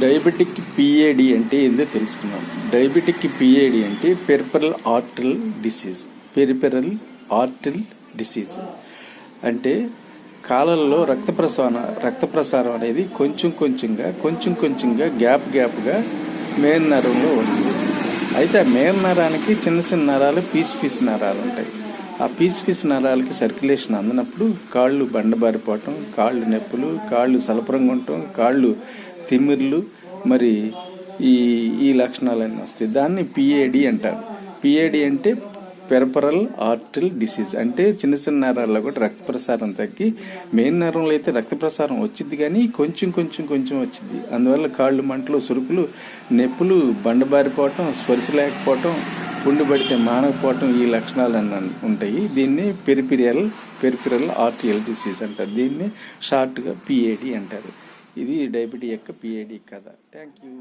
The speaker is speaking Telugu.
డయాబెటిక్ పిఏడి అంటే ఏందో తెలుసుకున్నాం. డయాబెటిక్ పిఏడి అంటే పెరిఫెరల్ ఆర్టరీ డిసీజ్. అంటే కాలంలో రక్త ప్రసారం అనేది కొంచెం కొంచెంగా గ్యాప్గా మెయిన్ నరంలో వస్తుంది. అయితే ఆ మెయిన్ నరానికి చిన్న నరాలు పీస్ నరాలు ఉంటాయి. ఆ పీస్ నరాలకి సర్క్యులేషన్ అందినప్పుడు కాళ్ళు బండబారిపోవటం, కాళ్ళు నొప్పులు, కాళ్ళు సలపరంగా ఉండటం, కాళ్ళు తిమ్మిర్లు, మరి ఈ లక్షణాలన్నీ వస్తాయి. దాన్ని పిఏడి అంటారు. పిఏడి అంటే పెరిఫెరల్ ఆర్టరీ డిసీజ్. అంటే చిన్న నరాల్లో కూడా రక్త ప్రసారం తగ్గి మెయిన్ నరంలో అయితే రక్త ప్రసారం వచ్చింది కానీ కొంచెం వచ్చింది. అందువల్ల కాళ్ళు మంటలు, సురుకులు, నొప్పులు, బండబారిపోవటం, స్పర్శ లేకపోవటం, పుండు పడితే మానకపోవటం, ఈ లక్షణాలన్నీ ఉంటాయి. దీన్ని పెరిఫెరల్ ఆర్టరీ డిసీజ్ అంటారు. దీన్ని షార్ట్గా పిఏడి అంటారు. ఇది డయాబెటీ యొక్క పిఏడి కథ. Thank you.